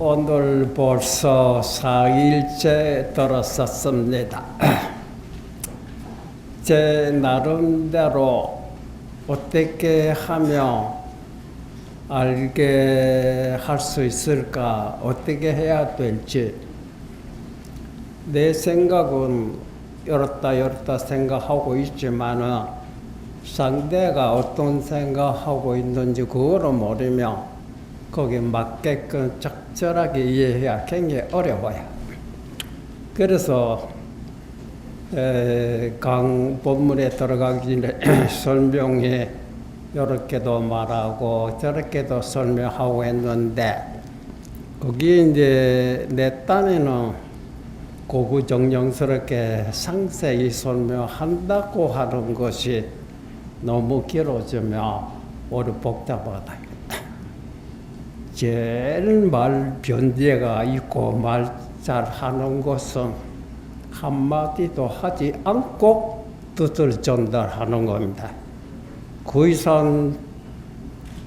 오늘 벌써 4일째 들었었습니다. 제 나름대로 어떻게 하면 알게 할 수 있을까, 어떻게 해야 될지 내 생각은 이렇다 생각하고 있지만은 상대가 어떤 생각하고 있는지 그거를 모르면 거기에 맞게끔 적절하게 이해해야 굉장히 어려워요. 그래서 강 본문에 들어가기 전에 설명에 이렇게도 말하고 저렇게도 설명하고 했는데 거기에 이제 내 딴에는 고구정령스럽게 상세히 설명한다고 하는 것이 너무 길어지면 오히려 복잡하다. 제일 말 변제가 있고 말 잘하는 것은 한마디도 하지 않고 뜻을 전달하는 겁니다. 그 이상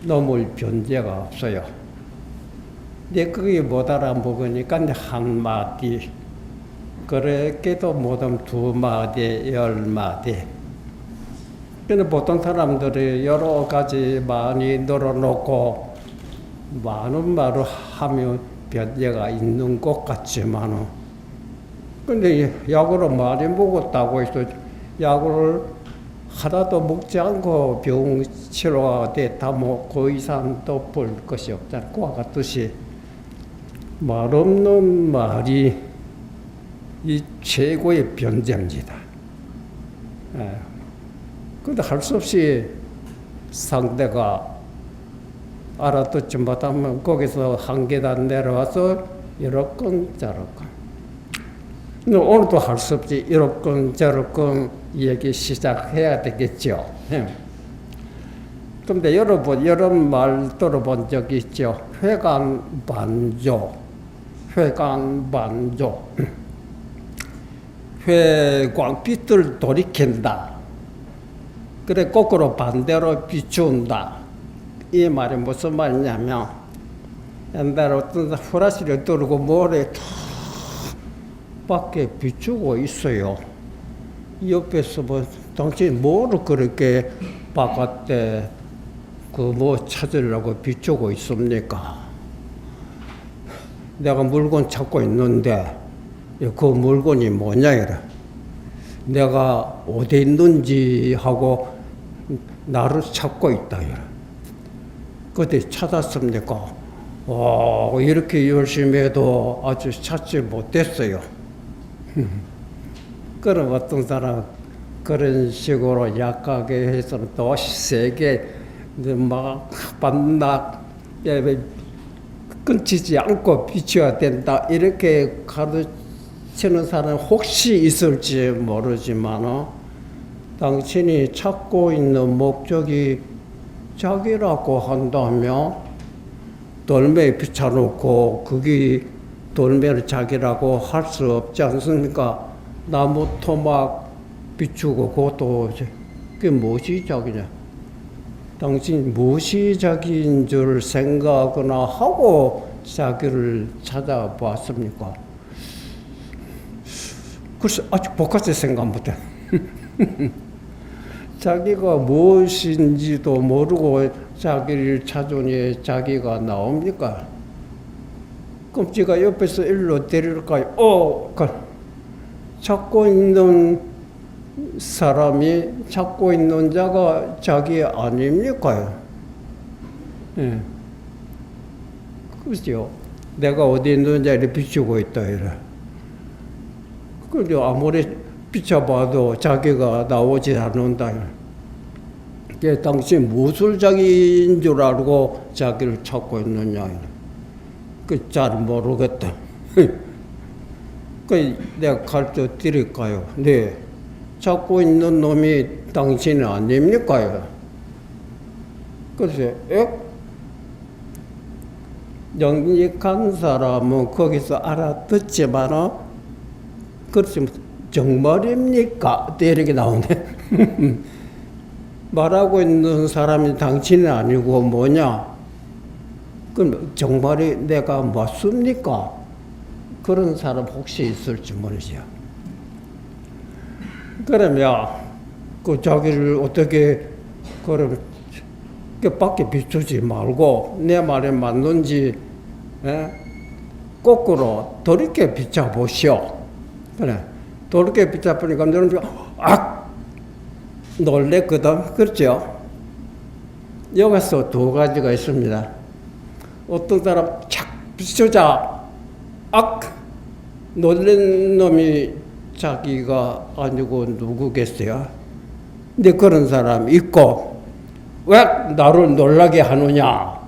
넘을 변제가 없어요. 근데 그게 못 알아먹으니까 한마디, 그렇게도 못하면 2마디, 10마디. 근데 보통 사람들이 여러 가지 많이 늘어놓고 많은 말을 하면 변제가 있는 것 같지만은, 근데 약으로 많이 먹었다고 해서 약을 하나도 먹지 않고 병 치료가 됐다 뭐 그 이상 또 볼 것이 없잖아. 그와 같듯이 말 없는 말이 이 최고의 변제입니다. 근데 할 수 없이 상대가 알아듣지 못하면 거기서 한 계단 내려와서 이렇건 저렇건. 근데 오늘도 할 수 없이 이렇건 저렇건 얘기 시작해야 되겠죠. 그런데 여러분 이런 말 들어본 적 있죠? 회광반조. 회광반조. 회광빛을 돌이킨다. 그래 거꾸로 반대로 비춘다. 이 말이 무슨 말이냐면 옛날에 어떤 후라시를 들고 모래 밖에 비추고 있어요. 옆에서 뭐 당신 뭐를 그렇게 바깥에 그 뭐 찾으려고 비추고 있습니까? 내가 물건 찾고 있는데 그 물건이 뭐냐 이래. 내가 어디 있는지 하고 나를 찾고 있다 이래. 그때 찾았습니까? 이렇게 열심히 해도 아주 찾지 못했어요. 그럼 어떤 사람 그런 식으로 약하게 해서는 또 세게 막 반납 끊지지 않고 비춰야 된다 이렇게 가르치는 사람 혹시 있을지 모르지만 당신이 찾고 있는 목적이 자기라고 한다면 돌멩이 비춰놓고 그게 돌멩이를 자기라고 할 수 없지 않습니까? 나무 토막 비추고 그것도 그게 무엇이 자기냐? 당신 무엇이 자기인 줄 생각하거나 하고 자기를 찾아봤습니까? 글쎄 아주 복잡해 생각 못해. 자기가 무엇인지도 모르고 자기를 찾으니 자기가 나옵니까? 그럼 제가 옆에서 일로 데릴까요? 찾고 있는 사람이 찾고 있는 자가 자기 아닙니까? 예. 그죠? 내가 어디 있는지를 비추고 있다 이래. 근데 아무리 비춰봐도 자기가 나오지 않는다. 그게 당신 무엇을 자기인 줄 알고 자기를 찾고 있느냐. 그 잘 모르겠다. 그 내가 가르쳐 드릴까요? 네. 찾고 있는 놈이 당신 아닙니까? 그래서 영익한 사람은 거기서 알아듣지만 그렇지 정말입니까? 이렇게 나오네. 말하고 있는 사람이 당신이 아니고 뭐냐? 그럼 정말이 내가 맞습니까? 그런 사람 혹시 있을지 모르죠. 그러면 그 자기를 어떻게 그럼 밖에 비추지 말고 내 말에 맞는지 거꾸로 돌이켜 비춰보시오. 그래. 돌이켜 비춰보니까 너는 놀랬거든. 그렇죠? 여기서 두 가지가 있습니다. 어떤 사람 착 비추자 놀란 놈이 자기가 아니고 누구겠어요? 근데 그런 사람이 있고 왜 나를 놀라게 하느냐?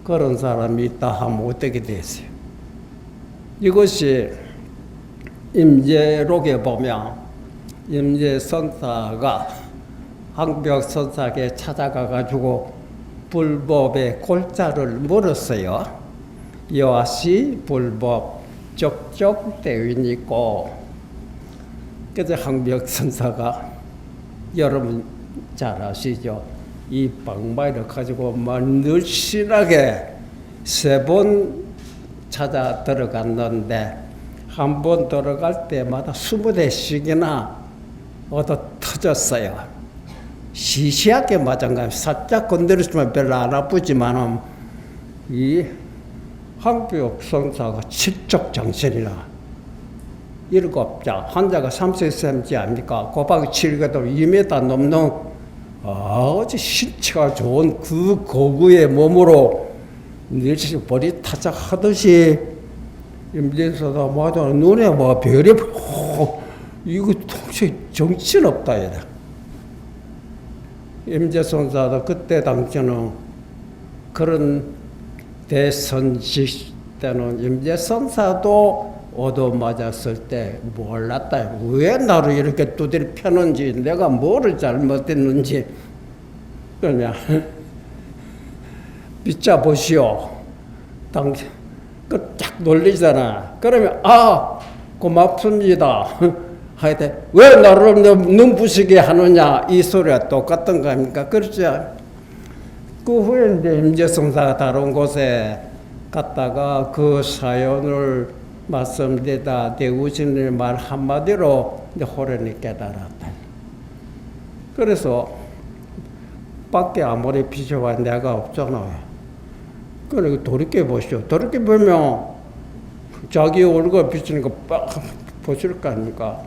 그런 사람이 있다 하면 어떻게 되겠어요? 이것이 임재록에 보면 임재선사가 황벽선사에게 찾아가가지고 불법의 골자를 물었어요. 여하시 불법 적적 대윈이고, 그래서 황벽선사가 여러분 잘 아시죠? 이 방마이를 가지고 늘씬하게 3번 찾아 들어갔는데 한 번 들어갈 때마다 20대씩이나 얻어 터졌어요. 시시하게 맞은 거예요. 살짝 건드렸으면 별로 안 아프지만 이 황벽선사가 칠적장신이라 7자, 환자가 30cm 아닙니까? 곱하기 7가도 2m 넘는 아주 신체가 좋은 그 고구의 몸으로 늘씬 머리 타작하듯이 임진서다 맞아 눈에 뭐 별이 이거 통째 정신없다 이래. 임재선사도 그때 당시는 그런 대선식 때는 임재선사도 얻어맞았을 때 몰랐다. 왜 나를 이렇게 두드려 펴는지, 내가 뭐를 잘못했는지. 그러냐, 비춰보시오. 당신, 딱 놀리잖아. 그러면, 고맙습니다. 하여튼, 왜 나를 눈부시게 하느냐, 이 소리가 똑같은 거 아닙니까? 그렇죠? 그 후에 이제 임재선사가 다른 곳에 갔다가 그 사연을 말씀드리다 대우진의 말 한마디로 이제 호련히 깨달았다. 그래서 밖에 아무리 비춰봐 내가 없잖아요. 그러니까 돌이켜 보시오. 돌이켜 보면 자기 얼굴 비추니까 빡 보실 거 아닙니까?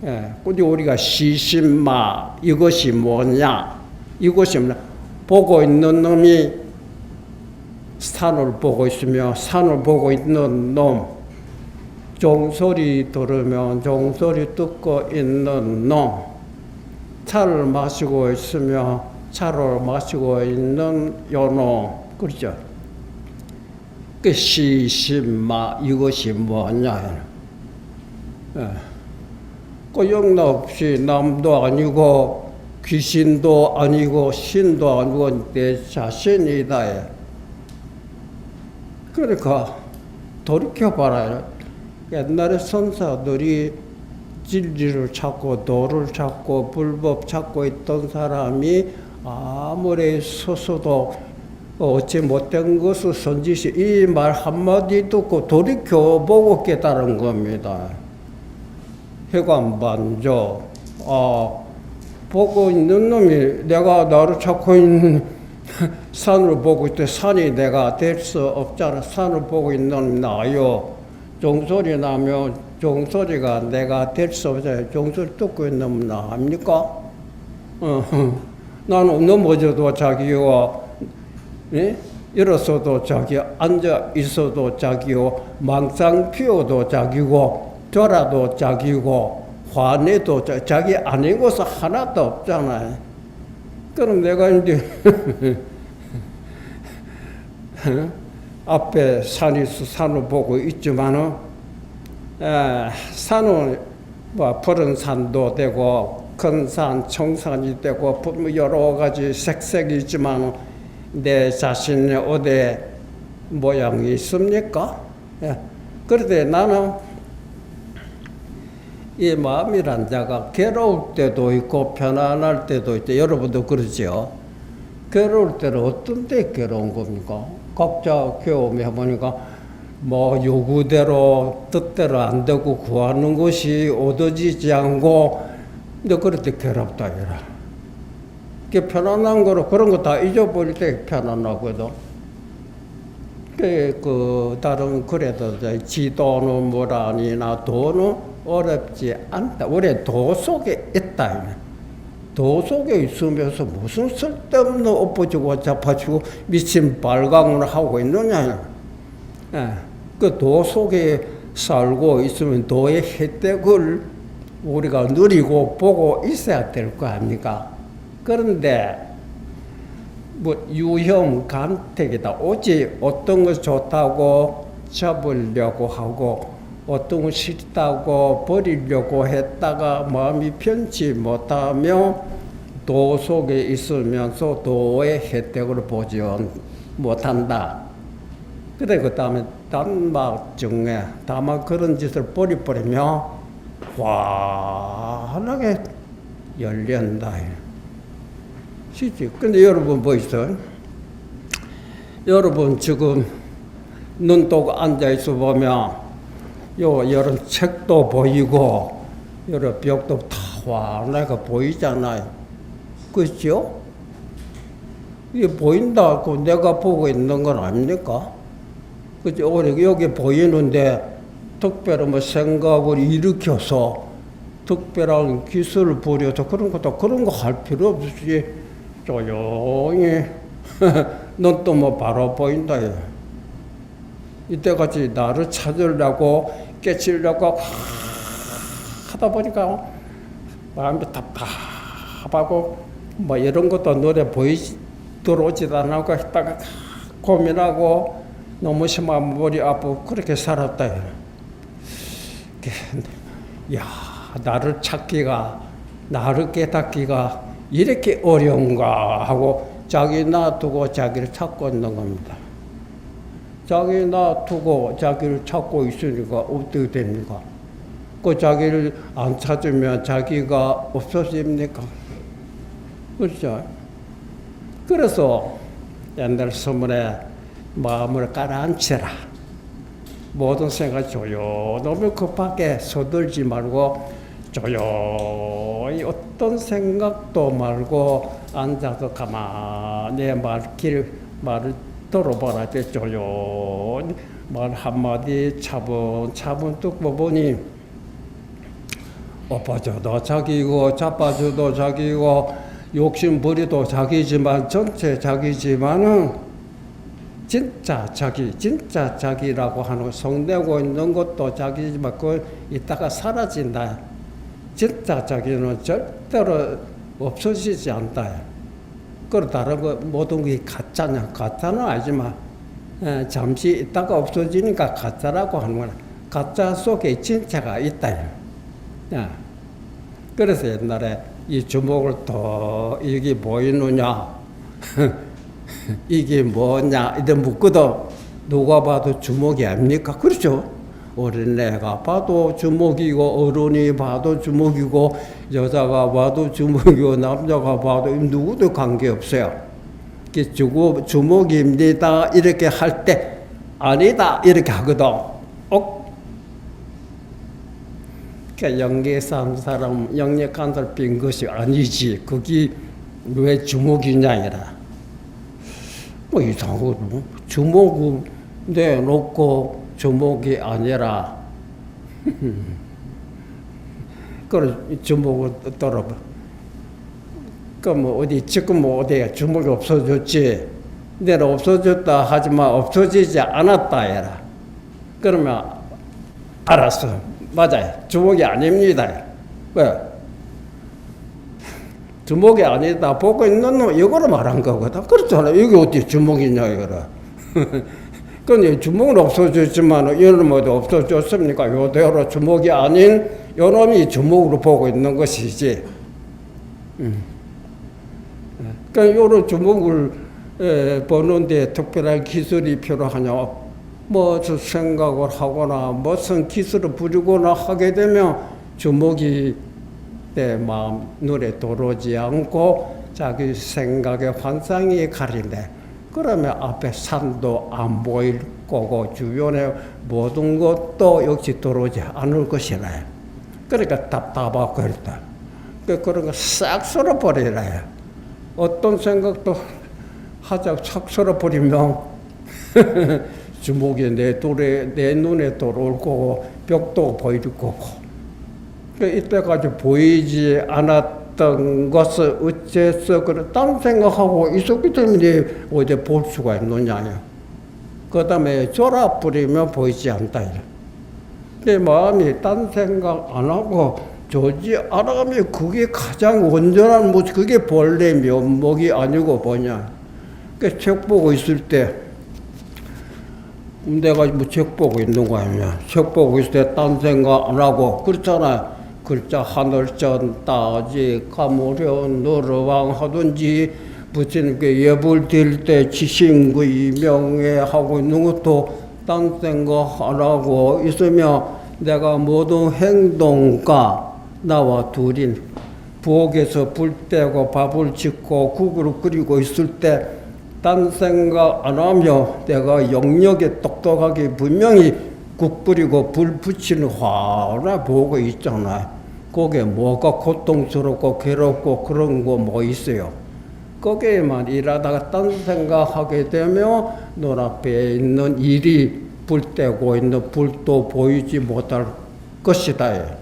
예. 근데 우리가 시신마 이것이 뭐냐? 이것이 뭐냐? 보고 있는 놈이 산을 보고 있으며 산을 보고 있는 놈, 종소리 들으면 종소리 듣고 있는 놈, 차를 마시고 있으며 차를 마시고 있는 요놈, 그렇죠? 그 시신마 이것이 뭐냐? 예. 그 영락 없이 남도 아니고 귀신도 아니고 신도 아니고 내 자신이다. 그러니까 돌이켜봐라. 옛날에 선사들이 진리를 찾고 도를 찾고 불법 찾고 있던 사람이 아무리 서서도 어찌 못된 것을 선지시 이 말 한마디 듣고 돌이켜보고 깨달은 겁니다. 해관반조. 보고 있는 놈이 내가 나를 찾고 있는 산을 보고 있대. 산이 내가 될 수 없잖아. 산을 보고 있는 놈이 나요. 종소리 나면 종소리가 내가 될 수 없잖아요. 종소리 듣고 있는 놈은 나합니까? 나는 넘어져도 자기요. 예? 일어서도 자기, 앉아 있어도 자기요. 망상 피워도 자기고, 졸아도 자기고, 화내도 자기 아닌 것은 하나도 없잖아요. 그럼 내가 이제 앞에 산이 있어 산을 보고 있지만은 산은 뭐 푸른 산도 되고 큰 산, 청산이 되고 여러 가지 색색이 있지만 내 자신의 어디 모양이 있습니까? 그런데 나는 이 마음이란 자가 괴로울 때도 있고 편안할 때도 있고 여러분도 그러죠. 괴로울 때는 어떤 때 괴로운 겁니까? 각자 경험해 보니까 뭐 요구대로 뜻대로 안 되고 구하는 것이 얻어지지 않고 근데 그럴 때 괴롭다 이라. 그 편안한 거로 그런 거 다 잊어버릴 때 편안하거든. 그 다른 그래도 지도는 뭐라니나 도는 어렵지 않다. 우리 도 속에 있다. 도 속에 있으면서 무슨 쓸데없는 엎어지고 잡아주고 미친 발광을 하고 있느냐. 그 도 속에 살고 있으면 도의 혜택을 우리가 누리고 보고 있어야 될 거 아닙니까? 그런데 뭐 유형 간택이다. 오직 어떤 것 좋다고 잡으려고 하고 어떤 것 싫다고 버리려고 했다가 마음이 편치 못하며 도 속에 있으면서 도의 혜택을 보지 못한다. 그래 그 다음에 단막 중에 다만 그런 짓을 버리면 환하게 열린다. 시지. 근데 여러분 뭐 있어요? 여러분 지금 눈 뜨고 앉아있어 보면 여러 책도 보이고 여러 벽도 다 환하게 보이잖아요. 그렇죠? 이게 보인다고 내가 보고 있는 건 아닙니까? 그죠? 우리 여기 보이는데 특별한 뭐 생각을 일으켜서 특별한 기술을 부려서 그런 거 할 필요 없이 조용히 넌 또 뭐 바로 보인다. 이때같이 나를 찾으려고 깨치려고 하다 보니까 마음이 답답하고 뭐 이런 것도 눈에 들어오지도 않고 했다가 고민하고 너무 심한 머리 아프고 그렇게 살았다. 야, 나를 찾기가, 나를 깨닫기가 이렇게 어려운가 하고 자기 놔두고 자기를 찾고 있는 겁니다. 자기 놔두고 자기를 찾고 있으니까 어떻게 됩니까? 그 자기를 안 찾으면 자기가 없어집니까? 그렇죠? 그래서 옛날 서문에 마음을 가라앉혀라. 모든 생각 조용히 급하게 서둘지 말고 조용히 어떤 생각도 말고 앉아서 가만히 말을 들어보라. 조용히 말 한마디 차분차분 듣고 보니 엎어져도 자기고 자빠져도 자기고 욕심부리도 자기지만 전체 자기지만은 진짜 자기라고 하는 성내고 있는 것도 자기지만 그걸 이따가 사라진다. 진짜 자기는 절대로 없어지지 않다. 그리고 다른 거 모든 게 가짜냐? 가짜는 아니지만 잠시 있다가 없어지니까 가짜라고 하는 거야. 가짜 속에 진짜가 있다. 그래서 옛날에 이 주먹을 더 이게 보이느냐? 이게 뭐냐? 이래 묻거든. 누가 봐도 주먹이 아닙니까? 그렇죠? 어린애가 봐도 주먹이고 어른이 봐도 주먹이고 여자가 봐도 주먹이고 남자가 봐도 누구도 관계없어요. 주먹입니다 이렇게 할 때 아니다 이렇게 하거든. 영계산 사람 영역한 사람 빈 것이 아니지. 그게 왜 주먹이냐 이라. 뭐 이상하고 주먹을 내놓고 주먹이 아니라 그래 주먹을 떨어봐. 그럼 어디 지금 어디에 주먹이 없어졌지? 내가 없어졌다 하지만 없어지지 않았다 해라. 그러면 알았어. 맞아요. 주먹이 아닙니다. 왜? 주먹이 아니다 보고 있는 놈 이거로 말한 거거든. 그렇잖아. 이게 어떻게 주먹이냐 이거라. 근데 주먹은 없어졌지만 이놈도 없어졌습니까? 요대로 주먹이 아닌 요놈이 주먹으로 보고 있는 것이지. 그러니까 요런 주먹을 보는데 특별한 기술이 필요하냐? 무슨 생각을 하거나 무슨 기술을 부리거나 하게 되면 주먹이 내 마음 눈에 들어오지 않고 자기 생각의 환상이 가린대. 그러면 앞에 산도 안 보일 거고 주변에 모든 것도 역시 들어오지 않을 것이라. 그러니까 답답하고 그랬다. 그런 거 싹 쓸어버리라. 어떤 생각도 하자 싹 쓸어버리면 주먹이 내 눈에 들어올 거고 벽도 보일 거고. 이때까지 보이지 않았던 것을 어째서 딴 생각하고 있었기 때문에 어제 볼 수가 있느냐. 그 다음에 졸아버리면 보이지 않다. 내 마음이 딴 생각 안 하고 조지 않으면 그게 가장 온전한 모습, 그게 본래 면목이 아니고 뭐냐. 책 보고 있을 때 내가 뭐 책 보고 있는 거 아니냐. 책 보고 있을 때 딴 생각 안 하고 그렇잖아. 글자 하늘전 따지 가무련 너러왕 하든지 부처님께 예불 드릴 때 지신의 명예하고 있는 것도 딴 생각 안 하고 있으면 내가 모든 행동과 나와 둘인 부엌에서 불 떼고 밥을 짓고 국을 끓이고 있을 때 딴 생각 안 하며 내가 영역에 똑똑하게 분명히 국 끓이고 불 붙이는 화나 보고 있잖아. 거기에 뭐가 고통스럽고 괴롭고 그런 거 뭐 있어요. 거기에만 일하다가 딴 생각하게 되면 눈앞에 있는 일이 불 떼고 있는 불도 보이지 못할 것이다.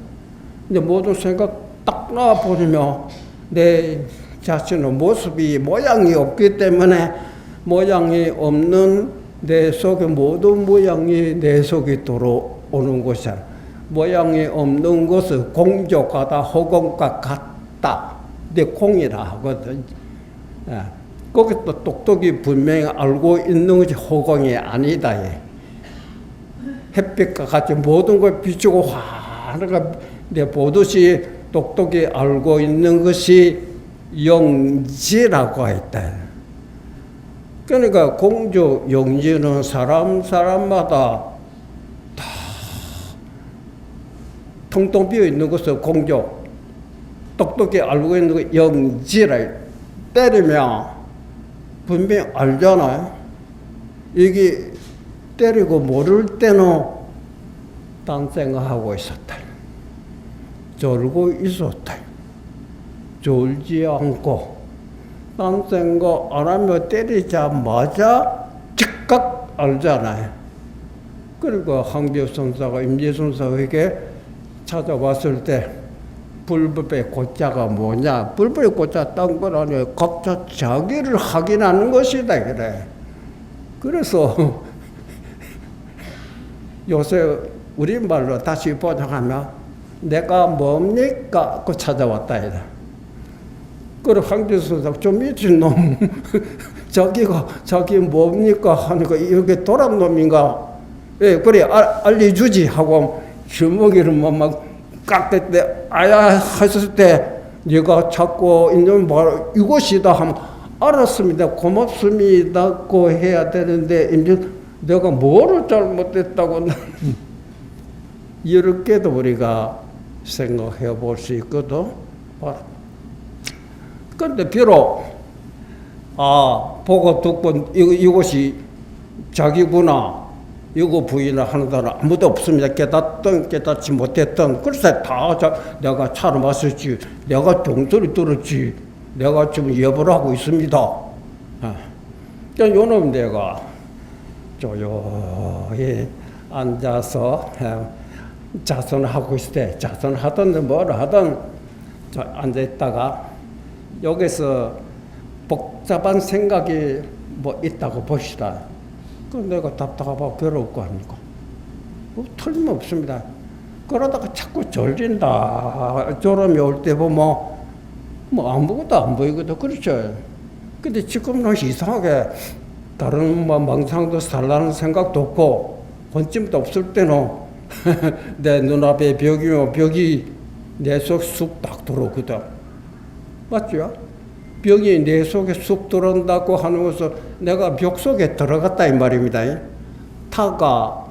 근데 모든 생각 딱 놔버리면 내 자신의 모습이 모양이 없기 때문에 모양이 없는 내 속에 모든 모양이 내 속에 들어오는 것이야. 모양이 없는 것은 공족하다, 허공과 같다. 내 공이라 하거든. 거기 또 똑똑히 분명히 알고 있는 것이 허공이 아니다. 햇빛과 같이 모든 걸 비추고 환하게 내 보듯이 똑똑히 알고 있는 것이 영지라고 했다. 그러니까 공조, 영지는 사람마다 다 텅텅 비어 있는 것을 공조, 똑똑히 알고 있는 것 영지라. 때리면 분명히 알잖아요. 이게 때리고 모를 때는 딴 생각하고 있었다. 졸고 있었다. 졸지 않고 딴 생각 안 하면 때리자마자 즉각 알잖아요. 그리고 항배선사가 임재선사에게 찾아왔을 때 불법의 고자가 뭐냐? 불법의 고자 딴 건 아니에요. 각자 자기를 확인하는 것이다 그래. 그래서 요새 우리말로 다시 번역하면 내가 뭡니까? 그 찾아왔다 이래. 그래 황교수사 좀 미친 놈 자기 뭡니까 하니까 이게 도란 놈인가? 예, 그래 알려주지 하고 주먹이를 막 깎을 때 아야 했을 때 네가 찾고 있는 말 이것이다 하면 알았습니다 고맙습니다 고 해야 되는데 이제 내가 뭐를 잘못했다고 이렇게도 우리가 생각해 볼 수 있거든. 그런데 비록 보고 듣고 이것이 자기구나 이거 부인을 하는 사람 아무도 없습니다. 깨닫든 깨닫지 못했던 그래서 다 내가 차로 왔었지 내가 종소리 들었지 내가 지금 예보를 하고 있습니다. 그러니까 요놈 내가 조용히 앉아서 자선하고 있을 때 자선하든 뭘 하든 앉아있다가 여기서 복잡한 생각이 뭐 있다고 봅시다. 그 내가 답답하고 괴롭고 합니까? 틀림없습니다. 그러다가 자꾸 졸린다. 졸음이 올 때 보면 뭐 아무것도 안 보이거든. 그렇죠. 근데 지금은 이상하게 다른 뭐 망상도 살라는 생각도 없고 혼침도 없을 때는 내 눈앞에 벽이면 벽이 내 속 쑥 딱 들어오거든. 맞죠? 벽이 내 속에 쑥 들어온다고 하는 것은 내가 벽 속에 들어갔다 이 말입니다. 타가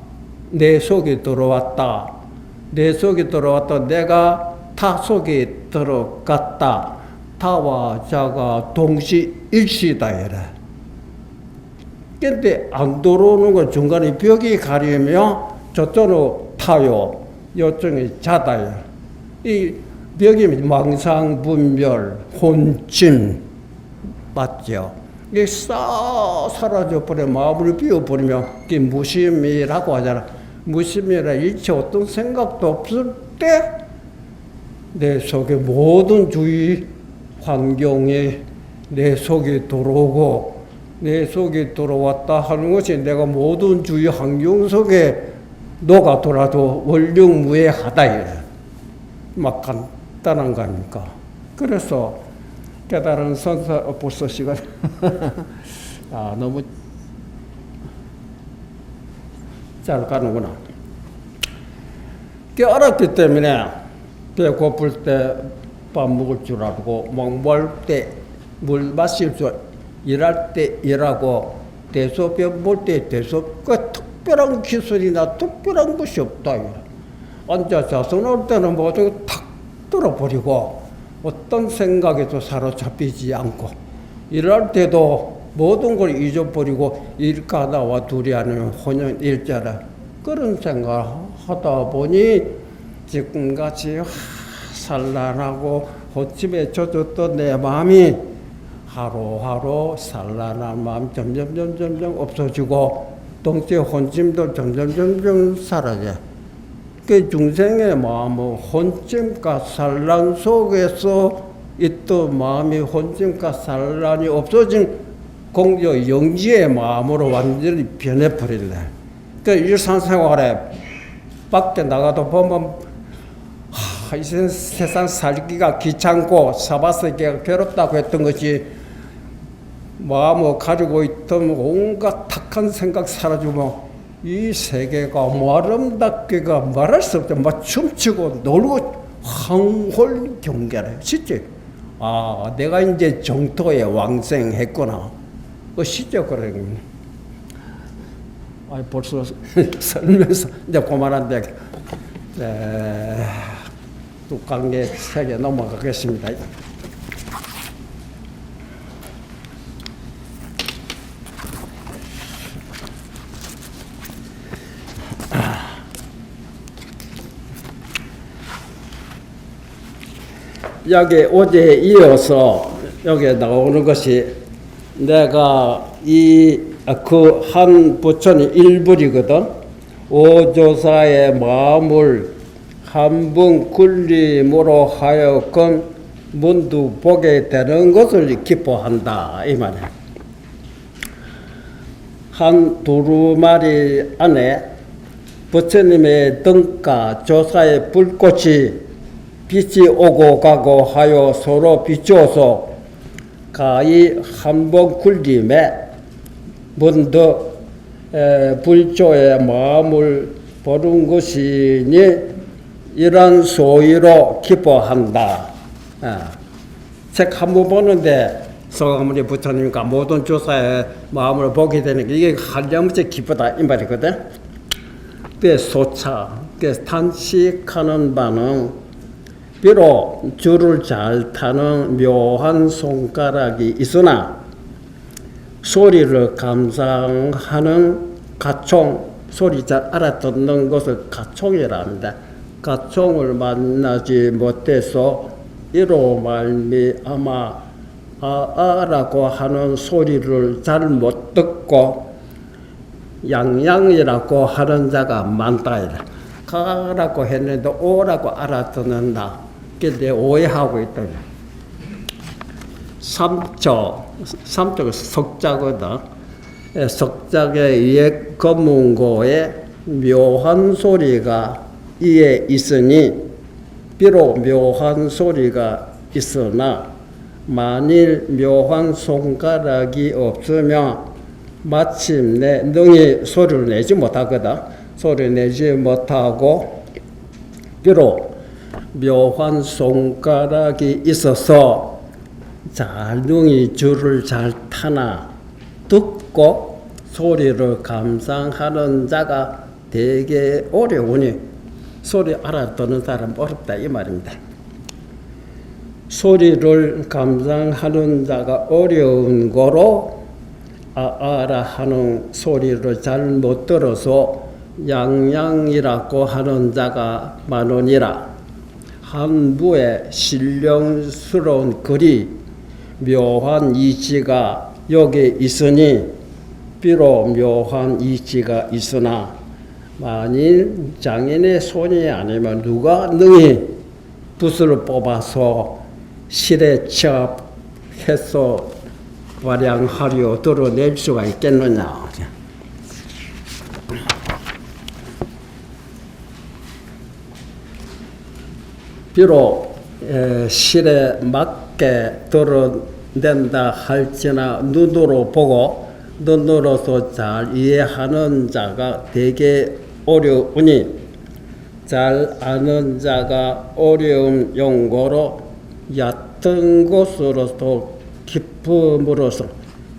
내 속에 들어왔다. 내 속에 들어왔다. 내가 타 속에 들어갔다. 타와 자가 동시 일시다 이래. 근데 안 들어오는 거 중간에 벽이 가리면 저쪽으로 타요. 요쪽이 자다요. 이 벽이 망상분별, 혼침 맞죠? 이게 싹 사라져버려 마음을 비워버리면 그게 무심이라고 하잖아. 무심이라 일체 어떤 생각도 없을 때 내 속에 모든 주위 환경에 내 속에 들어오고 내 속에 들어왔다 하는 것이 내가 모든 주위 환경 속에 녹아돌아도 원령무해하다. 막 간단한 거 아닙니까? 그래서 깨달은 선사 벌써 시간 너무 잘 가는구나. 깨알았기 때문에 배고플 때 밥 먹을 줄 알고 목마를 때 물 마실 줄 일할 때 일하고 대소변 볼 때 대소 그 특별한 기술이나 특별한 것이 없다. 앉아 자서 놓을 때는 모두 탁 들어버리고 어떤 생각에도 사로잡히지 않고 일할 때도 모든 걸 잊어버리고 일가다와 둘이 아니면 혼연 일자라 그런 생각하다 보니 지금같이 산란하고 호침에 젖었던 내 마음이 하루하루 산란한 마음 점점 없어지고 동시에 혼침도 점점 사라져. 그 중생의 마음은 혼침과 산란 속에서 있던 마음이 혼침과 산란이 없어진 공저 영지의 마음으로 완전히 변해버릴래. 그 일상생활에 밖에 나가도 보면 이 세상 살기가 귀찮고 사바세계가 괴롭다고 했던 것이 마음을 가지고 있던 온갖 탁한 생각 사라지면 이 세계가 아름답게가 말할 수 없다. 막 춤추고 놀고 황홀경계래. 진짜 내가 이제 정토에 왕생했구나. 진짜 그래. 벌써 설명서 이제 그만한데 또 관계 세계 넘어가겠습니다. 여기 어제 이어서 여기 나오는 것이 내가 그 한 부처님 일불이거든. 오조사의 마음을 한번 굴림으로 하여금 문득 보게 되는 것을 기뻐한다 이 말이야. 한 두루마리 안에 부처님의 등가 조사의 불꽃이 빛이 오고 가고 하여 서로 비추어서 가히 한번 굴림에 문득 불조의 마음을 보는 것이니 이런 소위로 기뻐한다. 책 한 번 보는데 서가모니 부처님과 모든 조사의 마음을 보게 되는 게 이게 한량무지 기쁘다 이 말이거든. 그 소차, 그 탄식하는 바는 비록 줄을 잘 타는 묘한 손가락이 있으나 소리를 감상하는 가총, 소리 잘 알아듣는 것을 가총이라 합니다. 가총을 만나지 못해서 이로 말미암아 아라고 하는 소리를 잘 못 듣고 양양이라고 하는 자가 많다. 가라고 했는데 오라고 알아듣는다. 그게 오해하고 있다. 삼척 석자거든. 석작의 옛 검은고에 묘한 소리가 이에 있으니 비록 묘한 소리가 있으나 만일 묘한 손가락이 없으면 마침내 능히 소리를 내지 못하거든. 소리 내지 못하고 비록 묘한 손가락이 있어서 잘 능히 줄을 잘 타나 듣고 소리를 감상하는 자가 되게 어려우니 소리 알아듣는 사람 어렵다 이 말입니다. 소리를 감상하는 자가 어려운 거로 아아라 하는 소리를 잘 못 들어서 양양이라고 하는 자가 많으니라. 한부의 신령스러운 글이 묘한 이치가 여기 있으니 비록 묘한 이치가 있으나 만일 장인의 손이 아니면 누가 능히 붓을 뽑아서 실에 취합해서 발양하려 드러낼 수가 있겠느냐. 비록 실에 맞게 드러낸다 할지나 눈으로 보고 눈으로서 잘 이해하는 자가 되게 어려우니 잘 아는 자가 어려운 용고로 얕은 곳으로서 기쁨으로서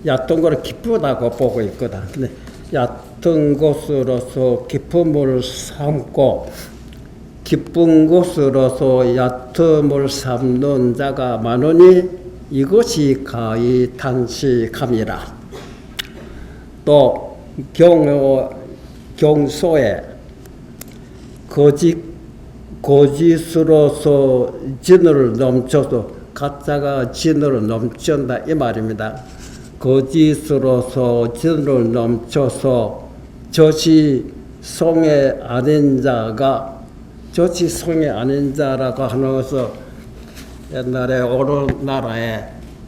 얕은 거를 기쁘다고 보고 있거든. 근데 얕은 곳으로서 기쁨을 삼고 기쁜 곳으로서 얕음을 삼는 자가 많으니 이것이 가히 탄식함이라. 또 경소에 거짓으로서 진을 넘쳐서 가짜가 진을 넘친다 이 말입니다. 거짓으로서 진을 넘쳐서 젖이 성에 아닌 자가 젖이 성에 아닌 자라고 하는 것은 옛날에 어느 나라에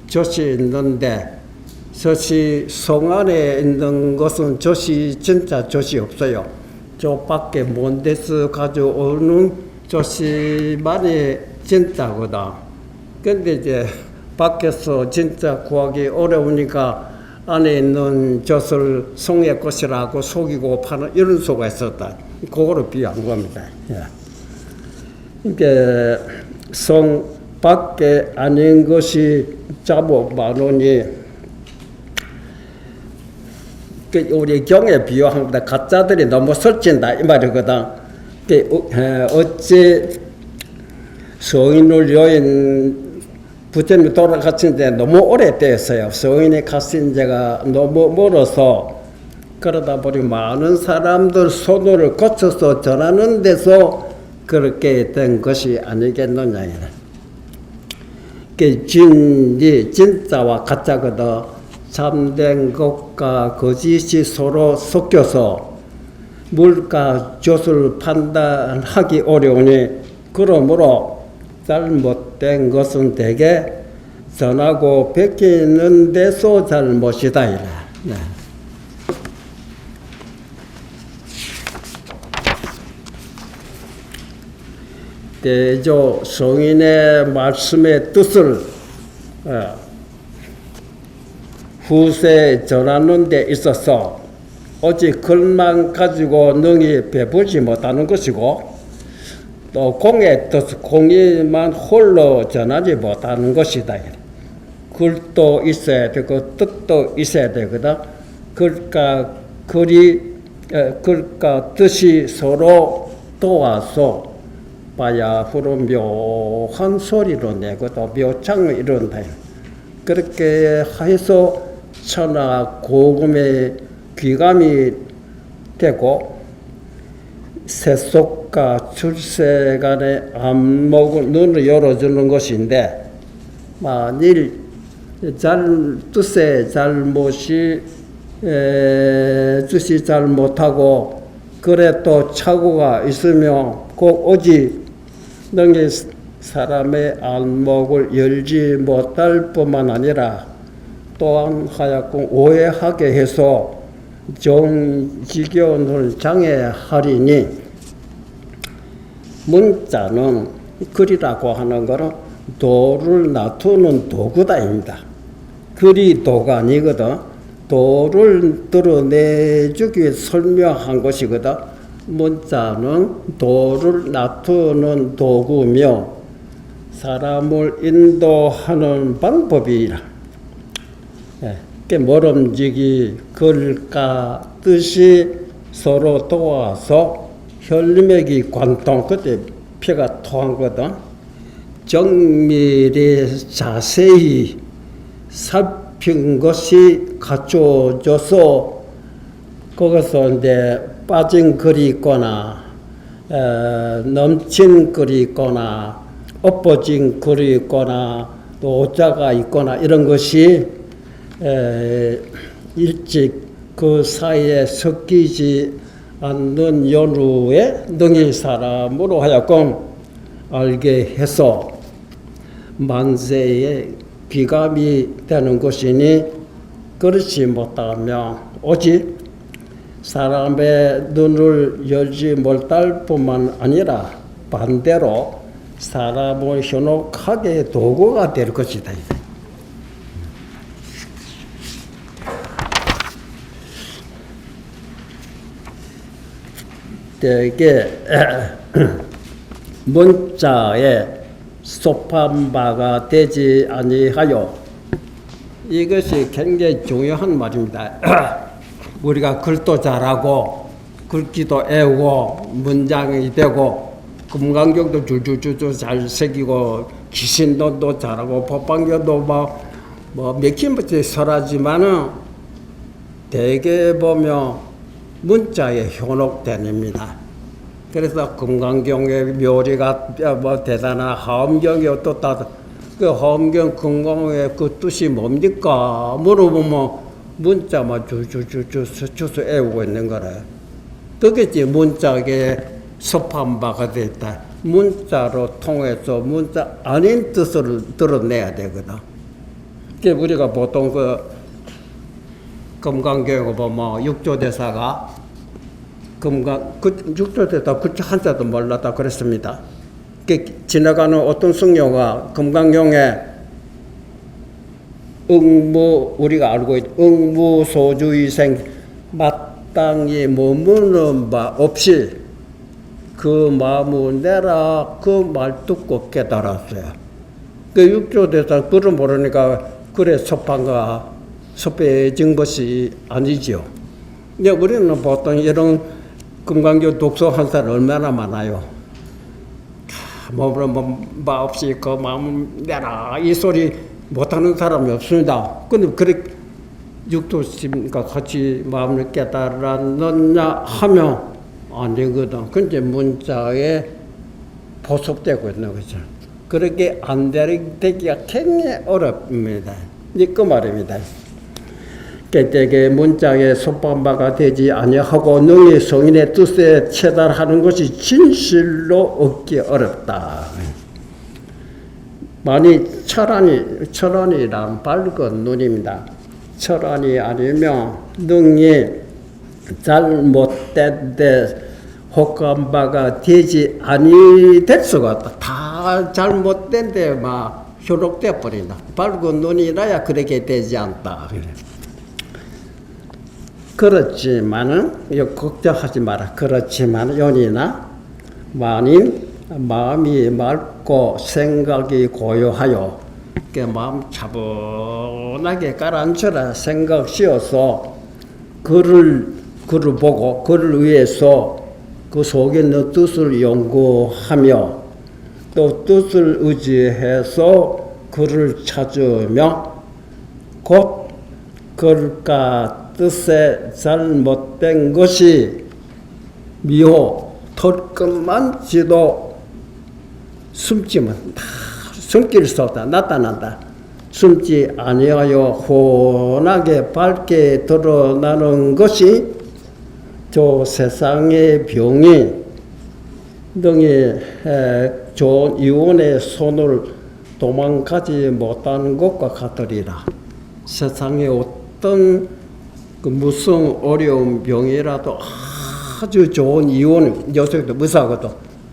젖이 있는데 젖이 성 안에 있는 것은 젖이 진짜 젖이 없어요. 저 밖에 먼 데서 가져오는 젖이만이 진짜거든. 근데 이제 밖에서 진짜 구하기 어려우니까 안에 있는 젖을 성의 것이라고 속이고 파는 이런 수가 있었다. 그거로 비유한 겁니다. 이게 성 밖에 아닌 것이 자복 많으니 우리 경에 비유합니다. 가짜들이 너무 설친다 이 말이거든. 어찌 성인을 여인 부처님이 돌아가신 지 너무 오래됐어요. 성인이 가신 지가 너무 멀어서 그러다 보니 많은 사람들 손을 거쳐서 전하는 데서 그렇게 된 것이 아니겠느냐. 진짜와 가짜거든. 참된 것과 거짓이 서로 섞여서 물가 젖을 판단하기 어려우니 그러므로 잘못된 것은 대개 전하고 베끼는 데서 잘못이다. 네. 대조 성인의 말씀의 뜻을 후세에 전하는 데 있어서 오직 글만 가지고 능히 배부르지 못하는 것이고 또 공의 뜻, 공의만 홀로 전하지 못하는 것이다. 글도 있어야 되고 뜻도 있어야 되거든. 글과 뜻이 서로 도와서 봐야 후로 묘한 소리로 내고 또 묘창을 이룬다. 그렇게 해서 천하 고금의 귀감이 되고 세속과 출세 간의 안목을 눈을 열어주는 것인데 만일 뜻의 잘못이 뜻이 잘못하고 그래 또 착오가 있으면 꼭 오직 능히 사람의 안목을 열지 못할 뿐만 아니라 또한 하여금 오해하게 해서 정지견을 장애하리니 문자는 글이라고 하는 것은 도를 놔두는 도구다입니다. 글이 도가 아니거든. 도를 드러내주기 위해 설명한 것이거든. 문자는 도를 놔두는 도구며 사람을 인도하는 방법이라. 모름지기 글과 뜻이 서로 도와서 혈맥이 관통, 그때 피가 통하거든. 정밀히 자세히 잡힌 것이 갖춰져서 거기서 이제 빠진 글이 있거나 넘친 글이 있거나 엎어진 글이 있거나 또 오자가 있거나 이런 것이 일찍 그 사이에 섞이지 않는 연후에 능히 사람으로 하여금 알게 해서 만세의 귀감이 되는 것이니 그렇지 못하면 오직 사람의 눈을 열지 못할 뿐만 아니라 반대로 사람을 현혹하게 도구가 될 것이다. 되게 문자에 속한 바가 되지 아니하여 이것이 굉장히 중요한 말입니다. 우리가 글도 잘하고 글귀도 애우고 문장이 되고 금강경도 줄줄줄줄 잘 새기고 기신론도 잘하고 법방경도 뭐 맥힘부터 설하지만은 대개 보면 문자에 현혹됩니다. 그래서 금강경의 묘리가 뭐 대단한 하엄경이 어떻다. 그 하엄경 금강의 그 뜻이 뭡니까? 물어보면 문자만 주주 애우고 있는 거라. 그겠지 문자에 섭한 바가 됐다. 문자로 통해서 문자 아닌 뜻을 드러내야 되거든. 그 우리가 보통 그 금강경을 보면 육조대사가 육조대사 그 한자도 몰랐다 그랬습니다. 그 지나가는 어떤 승려가 금강경에 우리가 알고 있는 응무소주의생 마땅히 머무는 바 없이 그 마음을 내라 그 말 듣고 깨달았어요. 그 육조대사 그걸 모르니까 그래 섭해진 것이 아니죠. 근데 우리는 보통 이런 금강경 독서한 사람 얼마나 많아요. 마 없이 그 마음 내라 이 소리 못하는 사람이 없습니다. 근데 그렇게 육도심과 같이 마음을 깨달았느냐 하면 안 되거든. 근데 문자에 보습되고 있는 거죠. 그렇게 안 되기가 굉장히 어렵습니다. 그 말입니다. 깨되게 문자에 속한 바가 되지 아니하고 능히 성인의 뜻에 체달하는 것이 진실로 얻기 어렵다. 만일 철안이란 밝은 눈입니다. 철안이 아니면 능히 잘못된 데 혹한 바가 되지 아니 될 수가 없다. 다 잘못된 데 막 현혹돼 버린다. 밝은 눈이라야 그렇게 되지 않다. 그렇지만은 걱정하지 마라. 그렇지만 연이나 만일 마음이 맑고 생각이 고요하여 그 마음 차분하게 가라앉혀라. 생각 씌어서 글을 보고 글을 위해서 그 속에 있는 뜻을 연구하며 또 뜻을 의지해서 글을 찾으며 곧 글과 뜻에 잘못된 것이 미호 털끝만지도 숨지면 다 숨길 수 없다. 나타난다. 숨지 아니하여 훤하게 밝게 드러나는 것이 저 세상의 병이 능히 좋은 이원의 손을 도망가지 못하는 것과 같으리라. 세상에 어떤 그 무슨 어려운 병이라도 아주 좋은 이원, 요새도 의사거든.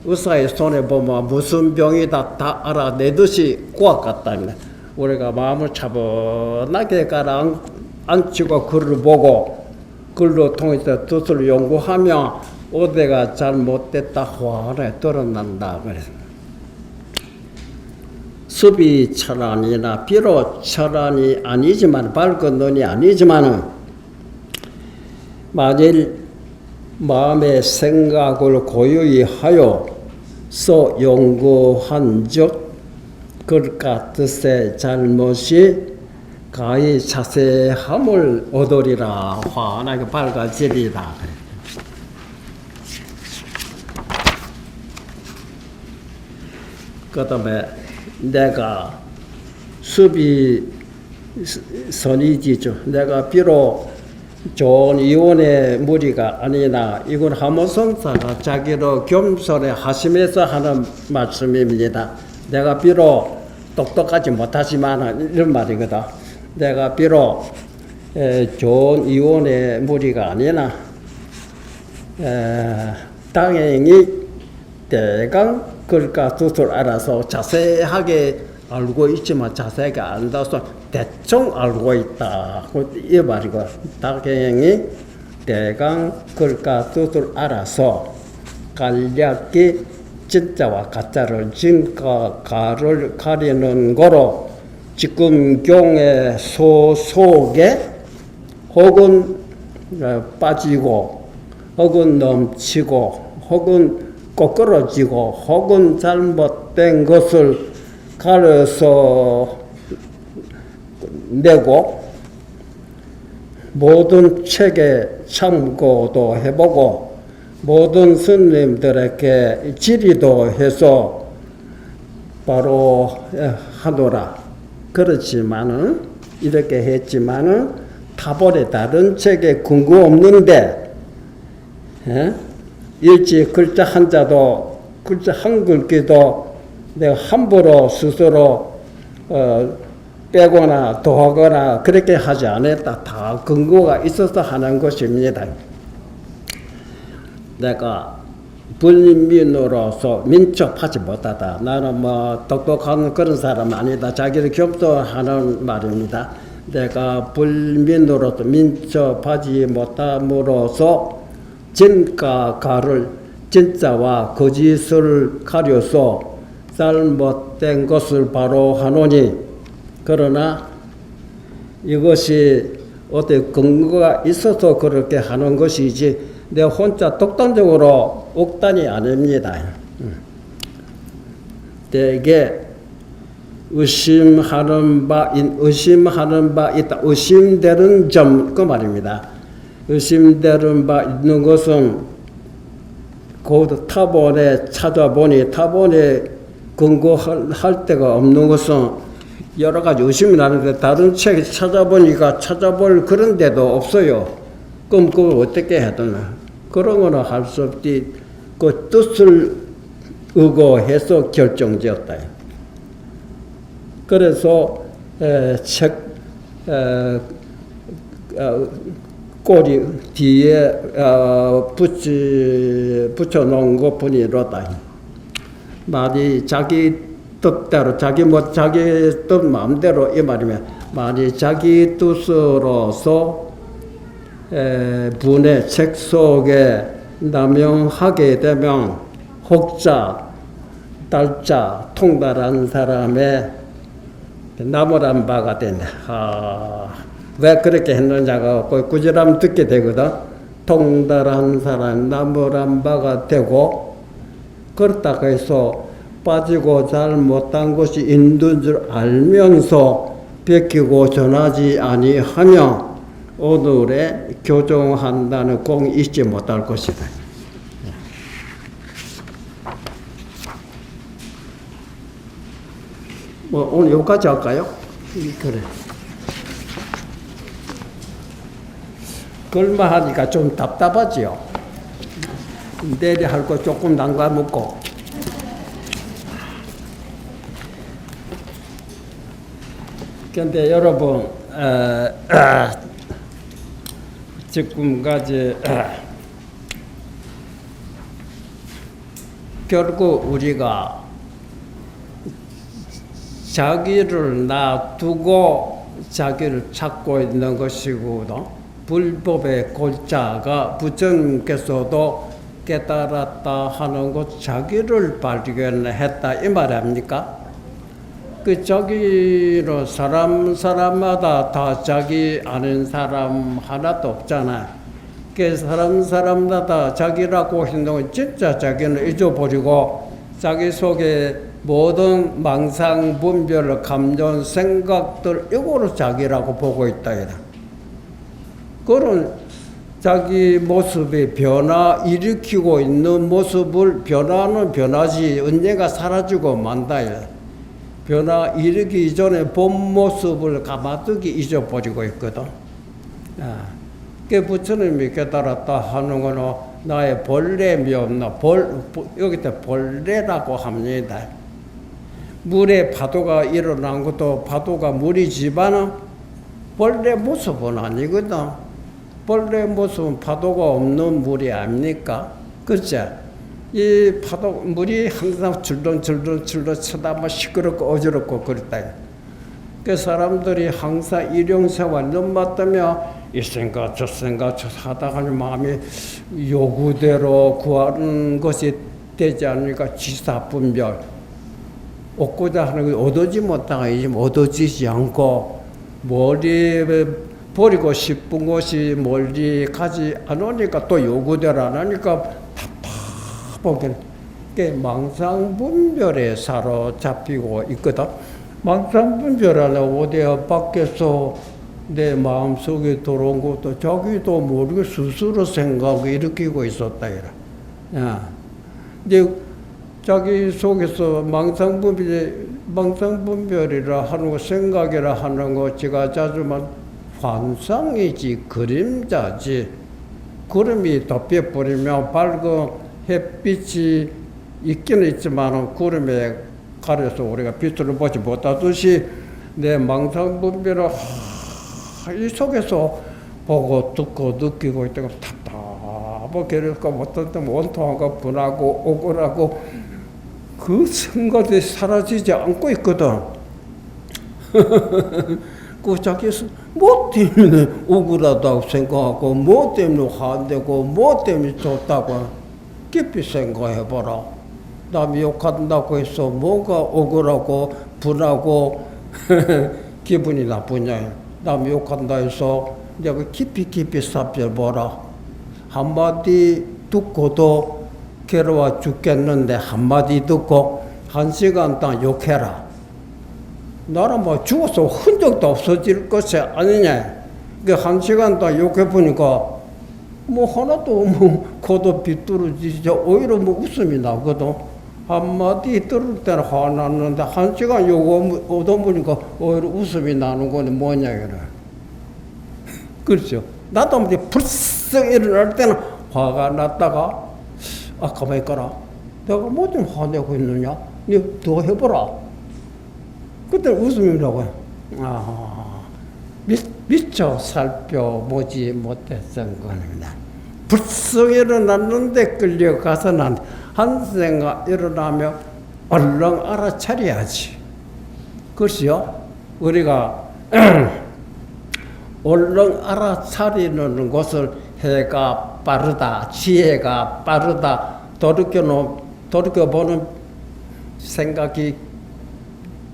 의사의 손에 보면 무슨 병이다 다 알아내듯이 고학 같답니다. 우리가 마음을 차분하게 가라앉히고 글을 보고 글로 통해서 뜻을 연구하면 어디가 잘못됐다 환하게 드러난다. 그래서 습이 철안이나 비록 철안이 아니지만 밝은 눈이 아니지만은 만일 마음의 생각을 고요히 하여서 연구한 즉 글과 뜻의 잘못이 가히 자세함을 얻으리라 환하게 밝아지리라. 그 다음에 내가 수비 선이지죠. 내가 비록 좋은 이혼의 무리가 아니나 이건 하모성사가 자기로 겸손에 하심에서 하는 말씀입니다. 내가 비록 똑똑하지 못하지만 이런 말이거든. 내가 비록 좋은 이혼의 무리가 아니나 당연히 대강 그럴까 뜻을 알아서 자세하게 알고 있지만 자세하게 안다서 대충 알고 있다. 이 말이고 당연히 대강 그럴까 뜻을 알아서 간략히 진짜와 가짜를 진과 가를 가리는 거로 지금 경의 속에 혹은 빠지고 혹은 넘치고 혹은 꼬꾸러지고 혹은 잘못된 것을 가려서 내고 모든 책에 참고도 해보고 모든 스님들에게 질의도 해서 바로 하노라. 그렇지만은 이렇게 했지만은 타벌에 다른 책에 근거 없는데 일찍 글자 한자도 글자 한 글귀도 내가 함부로 스스로 빼거나 더하거나 그렇게 하지 않았다. 다 근거가 있어서 하는 것입니다. 내가 불민으로서 민첩하지 못하다. 나는 뭐 똑똑한 그런 사람 아니다. 자기를 겸손하는 말입니다. 내가 불민으로서 민첩하지 못함으로써 진과 가를 진짜와 거짓을 가려서 잘못된 것을 바로 하노니 그러나 이것이 어떤 근거가 있어서 그렇게 하는 것이지 내 혼자 독단적으로 옥단이 아닙니다. 대개 의심하는 바 있다. 의심되는 점 그 말입니다. 의심되는 바 있는 것은 그 타본에 찾아보니 타본에 근거할 데가 없는 것은 여러 가지 의심이 나는데 다른 책 찾아보니까 찾아볼 그런 데도 없어요. 그럼 그걸 어떻게 해야 되나? 그런 거는 할 수 없지. 그 뜻을 의거해서 결정지었다. 그래서 꼬리 뒤에 붙여놓은 것뿐이로다. 말이 자기 뜻대로 자기 뜻 마음대로 이 말이면 말이 자기 뜻으로서 분의 책 속에 남용하게 되면 혹자 달자 통달한 사람의 나무란 바가 된다. 왜 그렇게 했느냐가 꾸지람 듣게 되거든. 통달한 사람 나무란 바가 되고 그렇다고 해서 빠지고 잘못한 것이 있는 줄 알면서 베끼고 전하지 아니하며 오늘에 교정한다는 공이 있지 못할 것이다. 뭐 오늘 여기까지 할까요? 그래. 글만 하니까 좀 답답하지요. 내일 할 거 조금 남겨먹고. 근데 여러분, 지금까지 결국 우리가 자기를 놔두고 자기를 찾고 있는 것이거든. 불법의 골자가 부처님께서도 깨달았다 하는 것 자기를 발견했다 이 말 아닙니까? 그 자기로 사람마다 다 자기 아는 사람 하나도 없잖아. 그 사람마다 자기라고 했는 건 진짜 자기는 잊어버리고 자기 속에 모든 망상, 분별, 감정, 생각들 이거를 자기라고 보고 있다. 그런 자기 모습의 변화 일으키고 있는 모습을 변화는 변하지 언젠가 사라지고 만다. 변화 일으키기 전에 본 모습을 가마두기 잊어버리고 있거든. 그 부처님이 깨달았다 하는 거는 나의 본래미 없나 여기 때 본래라고 합니다. 물에 파도가 일어난 것도 파도가 물이지만 본래 모습은 아니거든. 본래 모습은 파도가 없는 물이 아닙니까? 그렇죠? 이 파도 물이 항상 줄렁줄렁 쳐다보면 시끄럽고 어지럽고 그랬다. 그 사람들이 항상 일용생활 넘맞다며 이 생각 저 생각 저 하다가 마음이 요구대로 구하는 것이 되지 않으니까 지사분별 얻고자 하는 거 얻어지 못하가 얻어지지 않고 멀리 버리고 싶은 것이 멀리 가지 않으니까 또 요구대로 안 하니까 답답하게 망상분별에 사로잡히고 있거든. 망상분별하려고 어디 밖에서 내 마음속에 들어온 것도 자기도 모르게 스스로 생각을 일으키고 있었다. 이제 자기 속에서 망상분별이라 하는 거, 생각이라 하는 거, 제가 자주 말 환상이지, 그림자지. 구름이 덮여버리면 밝은 햇빛이 있기는 있지만 구름에 가려서 우리가 빛을 보지 못하듯이 내 망상분별을 이 속에서 보고 듣고 느끼고 있다가 답답하고 그럴까 어떤 때는 원통하고 분하고 억울하고 그 생각이 사라지지 않고 있거든. 그 자기에서 뭐 때문에 억울하다고 생각하고 뭐 때문에 화내고 뭐 때문에 좋다고 깊이 생각해봐라. 남이 욕한다고 해서 뭐가 억울하고 분하고 기분이 나쁘냐. 남이 욕한다 해서 내가 깊이 살펴보라. 한마디 듣고도 괴로워 죽겠는데 한마디 듣고 1시간 동안 욕해라. 나는 뭐 죽어서 흔적도 없어질 것이 아니냐. 그 1시간 동안 욕해보니까 뭐 하나도 뭐 코도 비뚤어지지 오히려 뭐 웃음이 나거든. 한마디 들을 때는 화났는데 1시간 욕 얻어보니까 오히려 웃음이 나는 거는 뭐냐 그래. 그렇죠. 나도 이제 불쑥 일어날 때는 화가 났다가 가만히 있거라. 내가 뭐 좀 화내고 있느냐? 니 더 해보라. 그때 웃음이 나고 미처 살펴보지 못했던 겁니다. 불쑥 일어났는데 끌려가서는 한 생각 일어나면 얼른 알아차려야지. 그렇지요? 우리가 얼른 알아차리는 것을 해가 빠르다, 지혜가 빠르다, 돌이켜보는 생각이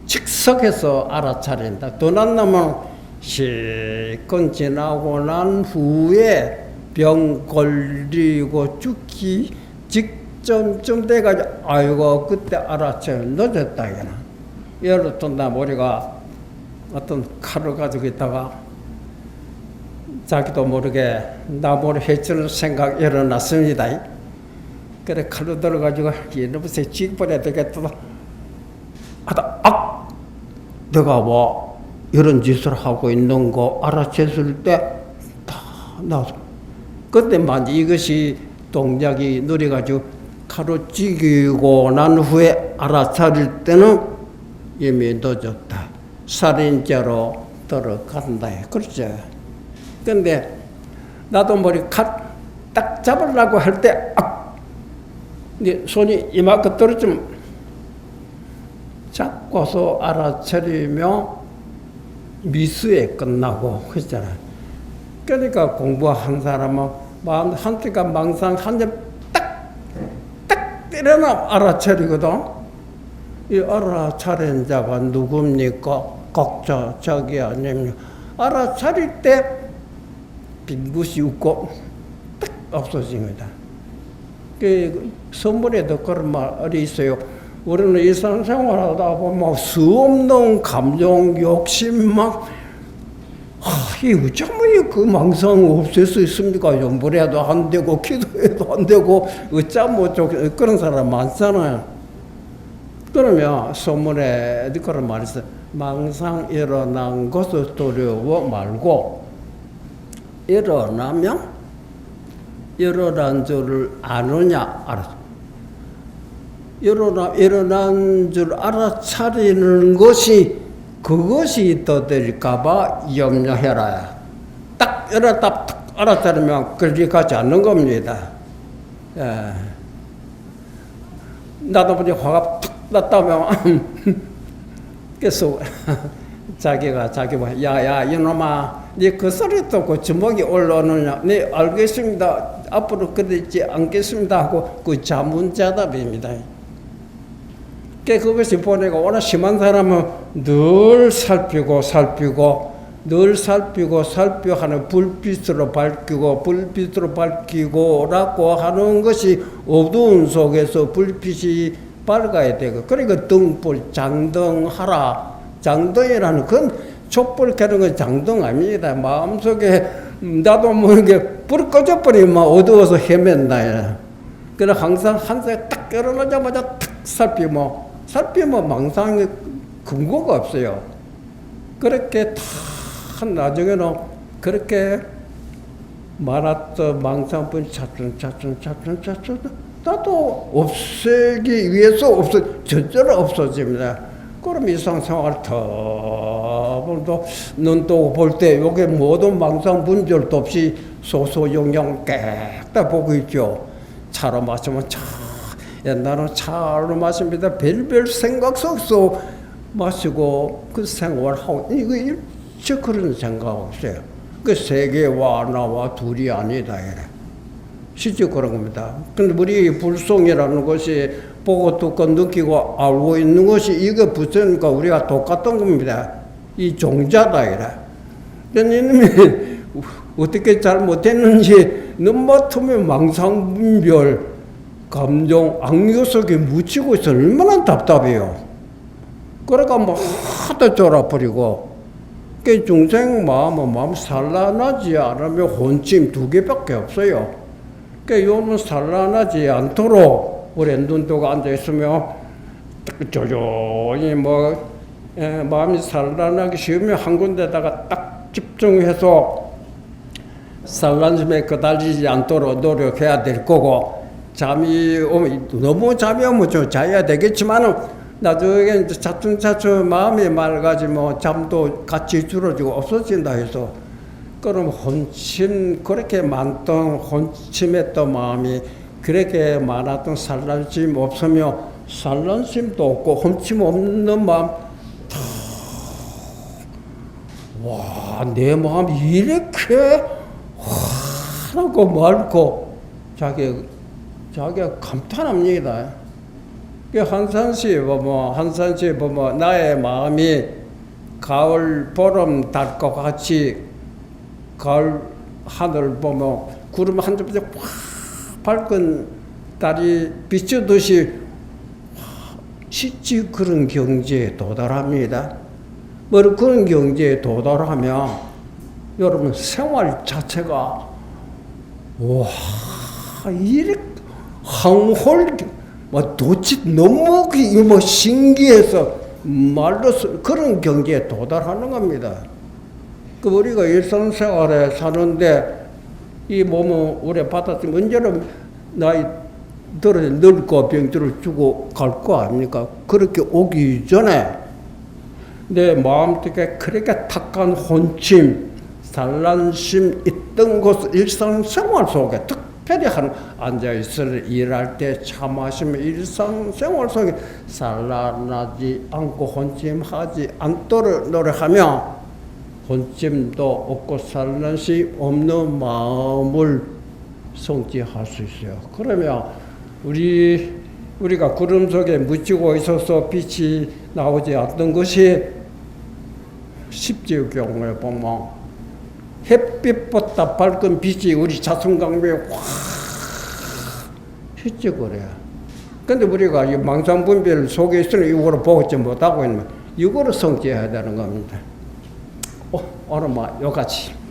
즉석에서 알아차린다. 더 낫나면 실컷 지나고 난 후에 병 걸리고 죽기 직전쯤 돼가지고 아이고 그때 알아차려 늦었다. 예를 들면 우리가 어떤 칼을 가지고 있다가 자기도 모르게 나무를 해치는 생각 일어났습니다. 그래 칼로 들어가지고 이놈의 쥐버려야 되겠다. 내가 뭐 이런 짓을 하고 있는 거 알아챘을 때 다 나서 그때만 이것이 동작이 느려가지고 칼로 찌기고 난 후에 알아차릴 때는 이미 늦었다. 살인죄로 들어간다. 그렇죠. 근데 나도 머리 칼 딱 잡으려고 할 때 손이 이만큼 떨어지면 잡고서 알아차리며 미수에 끝나고 그랬잖아. 그러니까 공부한 사람은 마음 한때가 망상 한점 딱 때려나 알아차리거든. 이 알아차린 자가 누굽니까? 각자 자기 아닙니까? 알아차릴 때 빈굿이 웃고 딱 없어집니다. 그 선물에도 그런 말이 있어요. 우리는 일상생활하다 보면 수 없는 감정, 욕심 막 이 어쩌면 그 망상 없앨 수 있습니까? 연불해도 안 되고 기도해도 안 되고 어쩌면 그런 사람 많잖아요. 그러면 소문에 그런 말이 있어요. 망상 일어난 것을 두려워 말고 일어나면 일어난 줄을 아느냐 알았어. 일어난 줄 알아차리는 것이 그것이 떠들까봐 염려해라. 딱 일어났다 딱 알아차리면 그렇게 가지 않는 겁니다. 예. 나도 보니 화가 탁 났다면 계속 자기가 야야 이놈아 네 그 소리 듣고 주먹이 올라오느냐 네 알겠습니다 앞으로 그러지 않겠습니다 하고 그 자문자답입니다. 그것이 보내고 워낙 심한 사람은 늘 살피고 하는 불빛으로 밝히고라고 하는 것이 어두운 속에서 불빛이 밝아야 되고 그러니까 등불 장등하라. 장등이라는 건 촛불 켜는 건 장등 아닙니다. 마음속에 나도 모르게 불 꺼져버리면 어두워서 헤맨다. 그래서 항상 한새 딱 일어나자마자 탁 살피면 망상의 근거가 없어요. 그렇게 다 나중에는 그렇게 많았던 망상뿐 차츰 나도 없애기 위해서 저절로 없어집니다. 그럼 일상생활 더불도 눈도 볼 때 요게 모든 망상 분절도 없이 소소영영 깨끗 보고 있죠. 차로 마시면 옛날은 차로 마십니다. 별별 생각 속소 마시고 그 생활하고 이거 일체 그런 생각 없어요. 그 세계와 나와 둘이 아니다 이래. 실제 그런 겁니다. 근데 우리 불송이라는 것이 보고 듣고 느끼고 알고 있는 것이 이거 붙으니까 우리가 똑같은 겁니다. 이 종자다 이래. 그러니까 이놈이 어떻게 잘못했는지 눈맞으면 망상분별 감정, 악요 속에 묻히고 있어 얼마나 답답해요. 그러니까 뭐 하도 졸아버리고 그 중생 마음 산란하지 않으면 혼침 2개밖에 없어요. 그 요는 산란하지 않도록 우리 눈도가 앉아있으면 조용히 마음이 산란하기 쉬우면 한 군데다가 딱 집중해서 산란심에 거달리지 않도록 노력해야 될 거고 잠이 오면 너무 잠이 오면 좀 자야 되겠지만은 나중에 차츰 마음이 맑아지면 잠도 같이 줄어지고 없어진다 해서 그럼 혼침 그렇게 많던 혼침했던 마음이 그렇게 많았던 산란심 없으며 산란심도 없고 혼침 없는 마음 와, 내 마음이 이렇게 환하고 맑고 자기가 감탄합니다. 한산시에 보면 나의 마음이 가을 보름 달과 같이 가을 하늘 보면 구름 한 점씩 확 밝은 달이 비추듯이 실제 그런 경지에 도달합니다. 그런 경지에 도달하면 여러분 생활 자체가 와 이렇게 황홀 도대체 너무 신기해서 말로 그런 경지에 도달하는 겁니다. 우리가 일상생활에 사는데 이 몸은 오래 받았으면 언제나 나이 들어 늙고 병들을 주고 갈 거 아닙니까? 그렇게 오기 전에 내 마음속에 그렇게 탁한 혼침, 산란심 있던 것을 일상생활 속에 특별히 앉아있을 일할 때 차 마시면 일상생활 속에 산란하지 않고 혼침하지 않도록 노력하며 혼침도 없고 산란시 없는 마음을 성취할 수 있어요. 그러면 우리가 구름 속에 묻히고 있어서 빛이 나오지 않던 것이 십지경을 보면 햇빛보다 밝은 빛이 우리 자손강매에 확 휘쩍거려요. 근데 우리가 이 망상분별 속에 있으니 이거를 보지 못하고 있는 이거를 성취해야 되는 겁니다. 오늘 뭐 요같이